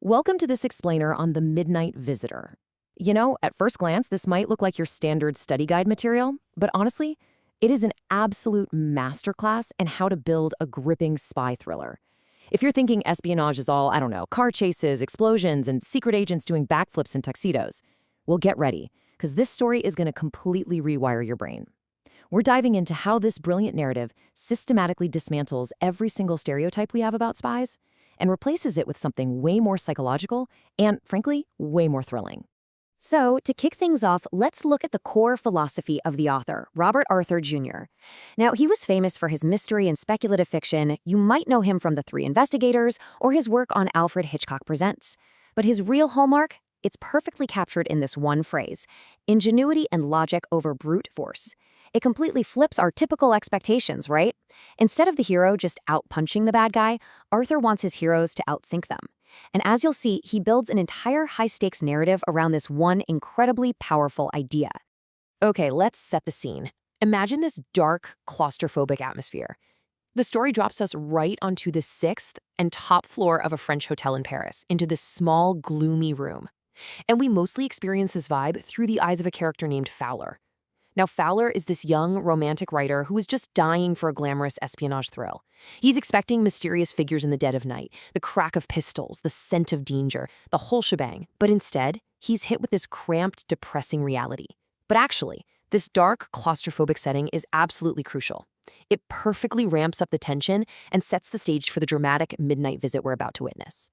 Welcome to this explainer on the Midnight Visitor. You know, at first glance, this might look like your standard study guide material, but honestly, it is an absolute masterclass in how to build a gripping spy thriller. If you're thinking espionage is all, I don't know, car chases, explosions, and secret agents doing backflips in tuxedos, well, get ready, because this story is going to completely rewire your brain. We're diving into how this brilliant narrative systematically dismantles every single stereotype we have about spies and replaces it with something way more psychological and, frankly, way more thrilling. So, to kick things off, let's look at the core philosophy of the author, Robert Arthur Jr. Now, he was famous for his mystery and speculative fiction. You might know him from The Three Investigators or his work on Alfred Hitchcock Presents. But his real hallmark? It's perfectly captured in this one phrase: ingenuity and logic over brute force. It completely flips our typical expectations, right? Instead of the hero just out-punching the bad guy, Arthur wants his heroes to outthink them. And as you'll see, he builds an entire high-stakes narrative around this one incredibly powerful idea. Okay, let's set the scene. Imagine this dark, claustrophobic atmosphere. The story drops us right onto the sixth and top floor of a French hotel in Paris, into this small, gloomy room. And we mostly experience this vibe through the eyes of a character named Fowler. Now, Fowler is this young, romantic writer who is just dying for a glamorous espionage thrill. He's expecting mysterious figures in the dead of night, the crack of pistols, the scent of danger, the whole shebang. But instead, he's hit with this cramped, depressing reality. But actually, this dark, claustrophobic setting is absolutely crucial. It perfectly ramps up the tension and sets the stage for the dramatic midnight visit we're about to witness.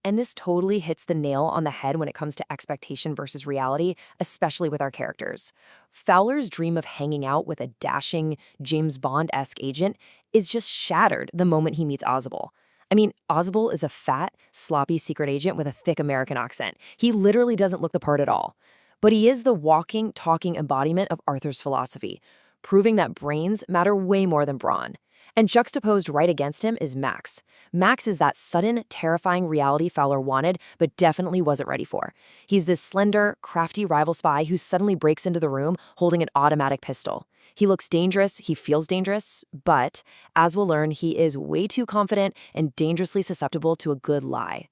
And this totally hits the nail on the head when it comes to expectation versus reality, especially with our characters. Fowler's dream of hanging out with a dashing, James Bond-esque agent is just shattered the moment he meets Ausable. I mean, Ausable is a fat, sloppy secret agent with a thick American accent. He literally doesn't look the part at all. But he is the walking, talking embodiment of Arthur's philosophy, proving that brains matter way more than brawn. And juxtaposed right against him is Max. Max is that sudden, terrifying reality Fowler wanted, but definitely wasn't ready for. He's this slender, crafty rival spy who suddenly breaks into the room holding an automatic pistol. He looks dangerous, he feels dangerous, but, as we'll learn, he is way too confident and dangerously susceptible to a good lie.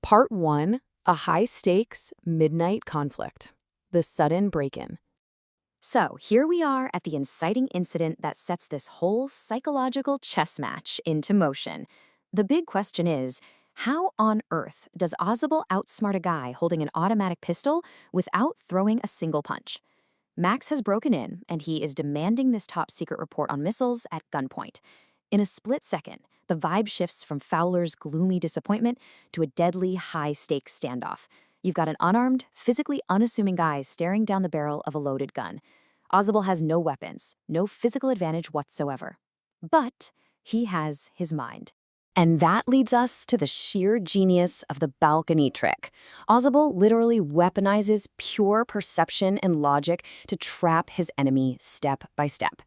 Part 1. A high-stakes, midnight conflict. The sudden break-in. So, here we are at the inciting incident that sets this whole psychological chess match into motion. The big question is, how on earth does Ausable outsmart a guy holding an automatic pistol without throwing a single punch? Max has broken in, and he is demanding this top-secret report on missiles at gunpoint. In a split second, the vibe shifts from Fowler's gloomy disappointment to a deadly high-stakes standoff. You've got an unarmed, physically unassuming guy staring down the barrel of a loaded gun. Ausable has no weapons, no physical advantage whatsoever. But he has his mind. And that leads us to the sheer genius of the balcony trick. Ausable literally weaponizes pure perception and logic to trap his enemy step by step.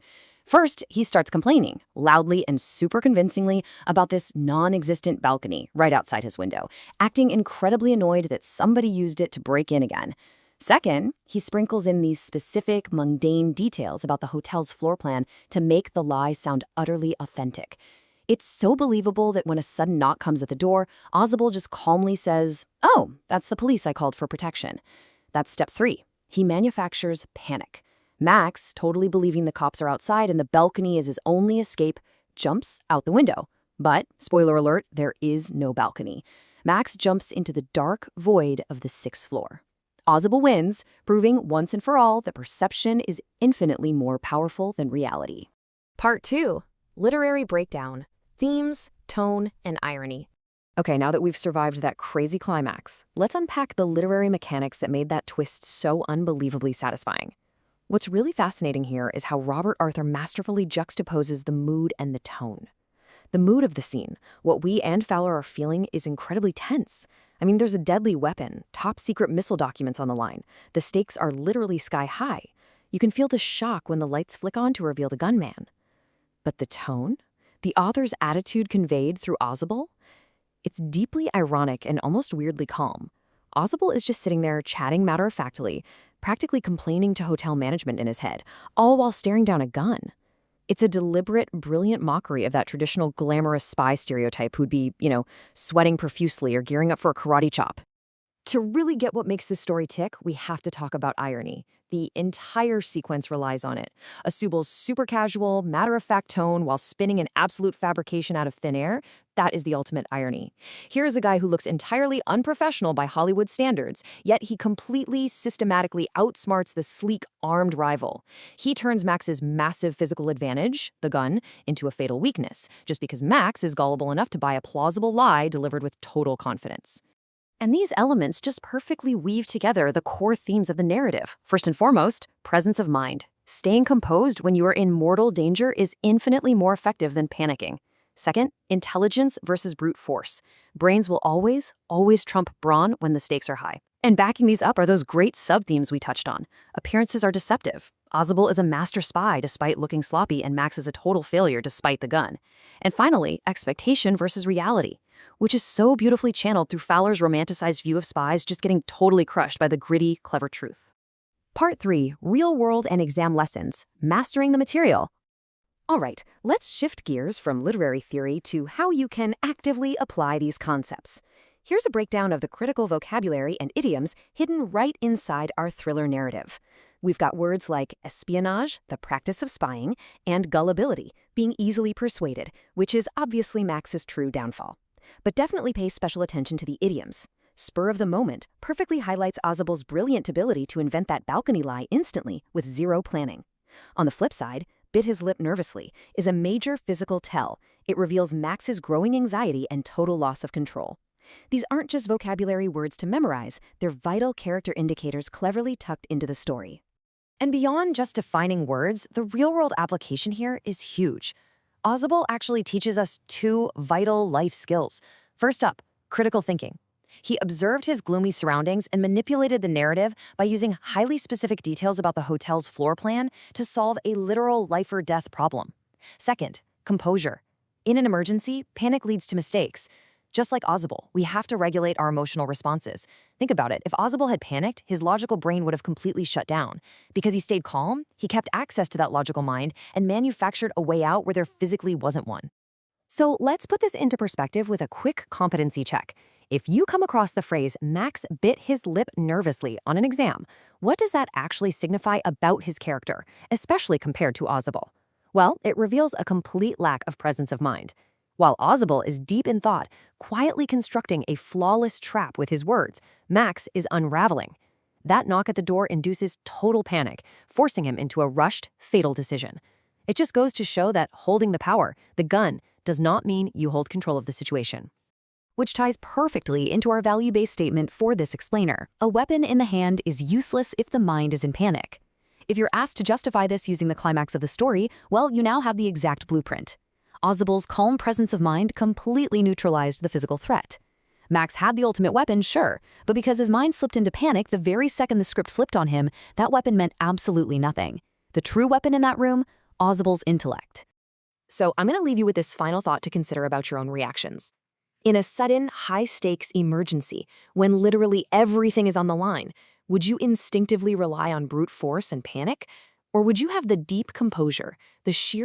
First, he starts complaining, loudly and super convincingly, about this non-existent balcony right outside his window, acting incredibly annoyed that somebody used it to break in again. Second, he sprinkles in these specific, mundane details about the hotel's floor plan to make the lie sound utterly authentic. It's so believable that when a sudden knock comes at the door, Ausable just calmly says, "Oh, that's the police I called for protection." That's step 3. He manufactures panic. Max, totally believing the cops are outside and the balcony is his only escape, jumps out the window. But, spoiler alert, there is no balcony. Max jumps into the dark void of the 6th floor. Ausable wins, proving once and for all that perception is infinitely more powerful than reality. Part 2. Literary breakdown. Themes, tone, and irony. Okay, now that we've survived that crazy climax, let's unpack the literary mechanics that made that twist so unbelievably satisfying. What's really fascinating here is how Robert Arthur masterfully juxtaposes the mood and the tone. The mood of the scene, what we and Fowler are feeling, is incredibly tense. I mean, there's a deadly weapon, top-secret missile documents on the line. The stakes are literally sky-high. You can feel the shock when the lights flick on to reveal the gunman. But the tone? The author's attitude conveyed through Ausable? It's deeply ironic and almost weirdly calm. Ausable is just sitting there chatting matter-of-factly, practically complaining to hotel management in his head, all while staring down a gun. It's a deliberate, brilliant mockery of that traditional glamorous spy stereotype who'd be, sweating profusely or gearing up for a karate chop. To really get what makes this story tick, we have to talk about irony. The entire sequence relies on it. Ausable's super casual, matter-of-fact tone while spinning an absolute fabrication out of thin air, that is the ultimate irony. Here is a guy who looks entirely unprofessional by Hollywood standards, yet he completely, systematically outsmarts the sleek, armed rival. He turns Max's massive physical advantage, the gun, into a fatal weakness, just because Max is gullible enough to buy a plausible lie delivered with total confidence. And these elements just perfectly weave together the core themes of the narrative. First and foremost, presence of mind. Staying composed when you are in mortal danger is infinitely more effective than panicking. Second, intelligence versus brute force. Brains will always, always trump brawn when the stakes are high. And backing these up are those great sub-themes we touched on. Appearances are deceptive. Ausable is a master spy despite looking sloppy, and Max is a total failure despite the gun. And finally, expectation versus reality, which is so beautifully channeled through Fowler's romanticized view of spies just getting totally crushed by the gritty, clever truth. Part 3, Real-World and Exam Lessons, Mastering the Material. All right, let's shift gears from literary theory to how you can actively apply these concepts. Here's a breakdown of the critical vocabulary and idioms hidden right inside our thriller narrative. We've got words like espionage, the practice of spying, and gullibility, being easily persuaded, which is obviously Max's true downfall. But definitely pay special attention to the idioms. Spur of the moment perfectly highlights Ausable's brilliant ability to invent that balcony lie instantly with zero planning. On the flip side, bit his lip nervously is a major physical tell. It reveals Max's growing anxiety and total loss of control. These aren't just vocabulary words to memorize, they're vital character indicators cleverly tucked into the story. And beyond just defining words, the real-world application here is huge. Ausable actually teaches us two vital life skills. First up, critical thinking. He observed his gloomy surroundings and manipulated the narrative by using highly specific details about the hotel's floor plan to solve a literal life-or-death problem. Second, composure. In an emergency, panic leads to mistakes. Just like Ausable, we have to regulate our emotional responses. Think about it. If Ausable had panicked, his logical brain would have completely shut down. Because he stayed calm, he kept access to that logical mind and manufactured a way out where there physically wasn't one. So let's put this into perspective with a quick competency check. If you come across the phrase, Max bit his lip nervously on an exam, what does that actually signify about his character, especially compared to Ausable? Well, it reveals a complete lack of presence of mind. While Ausable is deep in thought, quietly constructing a flawless trap with his words, Max is unraveling. That knock at the door induces total panic, forcing him into a rushed, fatal decision. It just goes to show that holding the power, the gun, does not mean you hold control of the situation. Which ties perfectly into our value-based statement for this explainer. A weapon in the hand is useless if the mind is in panic. If you're asked to justify this using the climax of the story, well, you now have the exact blueprint. Ausable's calm presence of mind completely neutralized the physical threat. Max had the ultimate weapon, sure, but because his mind slipped into panic the very second the script flipped on him, that weapon meant absolutely nothing. The true weapon in that room? Ausable's intellect. So I'm going to leave you with this final thought to consider about your own reactions. In a sudden, high-stakes emergency, when literally everything is on the line, would you instinctively rely on brute force and panic? Or would you have the deep composure, the sheer